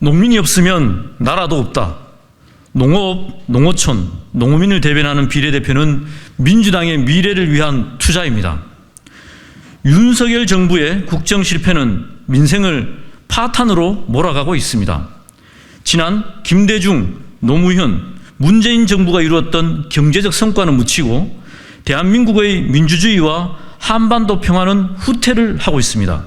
농민이 없으면 나라도 없다. 농업, 농어촌, 농어민을 대변하는 비례대표는 민주당의 미래를 위한 투자입니다. 윤석열 정부의 국정 실패는 민생을 파탄으로 몰아가고 있습니다. 지난 김대중, 노무현, 문재인 정부가 이루었던 경제적 성과는 묻히고 대한민국의 민주주의와 한반도 평화는 후퇴를 하고 있습니다.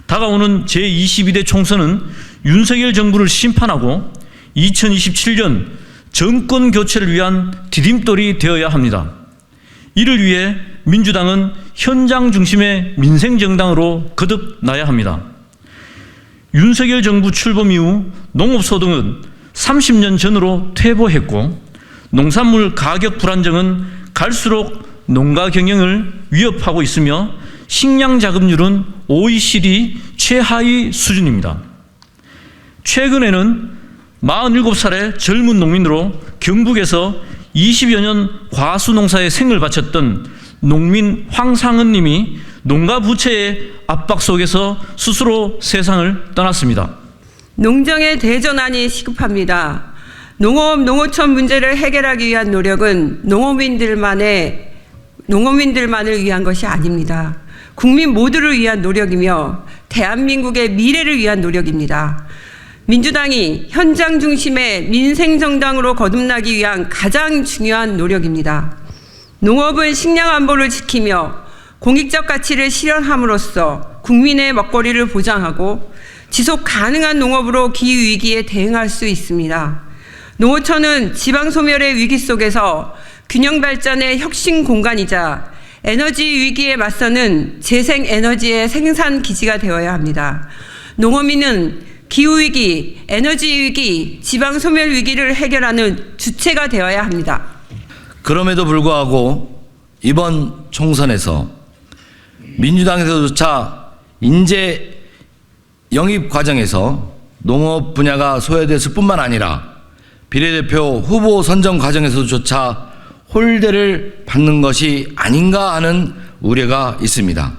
다가오는 제22대 총선은 윤석열 정부를 심판하고 2027년 정권 교체를 위한 디딤돌이 되어야 합니다. 이를 위해 민주당은 현장 중심의 민생정당으로 거듭나야 합니다. 윤석열 정부 출범 이후 농업소득은 30년 전으로 퇴보했고 농산물 가격 불안정은 갈수록 농가 경영을 위협하고 있으며 식량 자급률은 OECD 최하위 수준입니다. 최근에는 47살의 젊은 농민으로 경북에서 20여 년 과수농사에 생을 바쳤던 농민 황상은 님이 농가 부채의 압박 속에서 스스로 세상을 떠났습니다. 농정의 대전환이 시급합니다. 농업, 농어촌 문제를 해결하기 위한 노력은 농어민들만을 위한 것이 아닙니다. 국민 모두를 위한 노력이며 대한민국의 미래를 위한 노력입니다. 민주당이 현장 중심의 민생정당으로 거듭나기 위한 가장 중요한 노력입니다. 농업은 식량 안보를 지키며 공익적 가치를 실현함으로써 국민의 먹거리를 보장하고 지속 가능한 농업으로 기후위기에 대응할 수 있습니다. 농어촌은 지방소멸의 위기 속에서 균형 발전의 혁신 공간이자 에너지 위기에 맞서는 재생에너지의 생산 기지가 되어야 합니다. 농어민은 기후위기, 에너지위기, 지방소멸 위기를 해결하는 주체가 되어야 합니다. 그럼에도 불구하고 이번 총선에서 민주당에서조차 인재 영입 과정에서 농업 분야가 소외됐을 뿐만 아니라 비례대표 후보 선정 과정에서조차 홀대를 받는 것이 아닌가 하는 우려가 있습니다.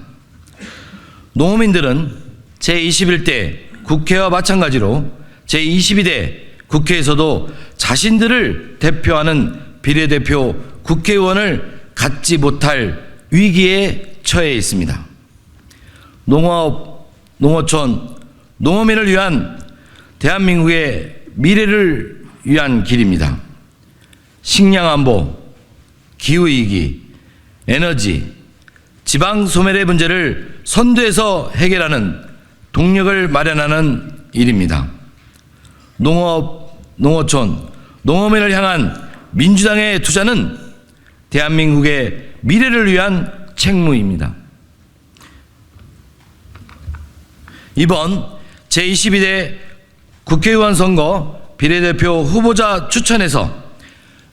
농어민들은 제21대 국회와 마찬가지로 제22대 국회에서도 자신들을 대표하는 비례대표 국회의원을 갖지 못할 위기에 처해 있습니다. 농업, 농어촌, 농어민을 위한 대한민국의 미래를 위한 길입니다. 식량 안보, 기후위기, 에너지, 지방 소멸의 문제를 선두에서 해결하는 동력을 마련하는 일입니다. 농업, 농어촌, 농어민을 향한 민주당의 투자는 대한민국의 미래를 위한 책무입니다. 이번 제22대 국회의원 선거 비례대표 후보자 추천에서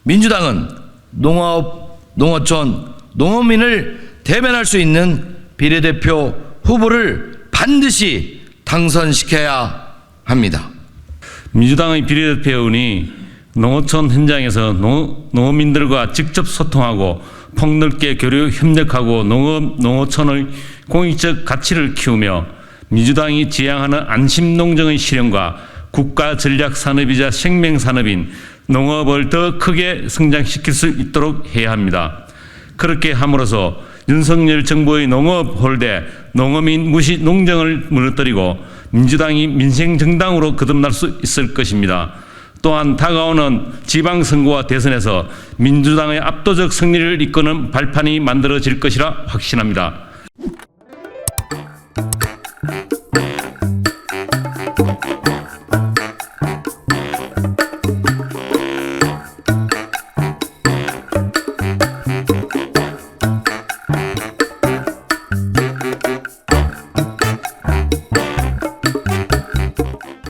민주당은 농업, 농어촌, 농어민을 대변할 수 있는 비례대표 후보를 반드시 당선시켜야 합니다. 민주당의 비례대표의원이 농어촌 현장에서 농어민들과 직접 소통하고 폭넓게 교류 협력하고 농업, 농어촌의 공익적 가치를 키우며 민주당이 지향하는 안심농정의 실현과 국가 전략 산업이자 생명산업인 농업을 더 크게 성장시킬 수 있도록 해야 합니다. 그렇게 함으로써 윤석열 정부의 농업 홀대, 농어민 무시 농정을 무너뜨리고 민주당이 민생정당으로 거듭날 수 있을 것입니다. 또한 다가오는 지방선거와 대선에서 민주당의 압도적 승리를 이끄는 발판이 만들어질 것이라 확신합니다.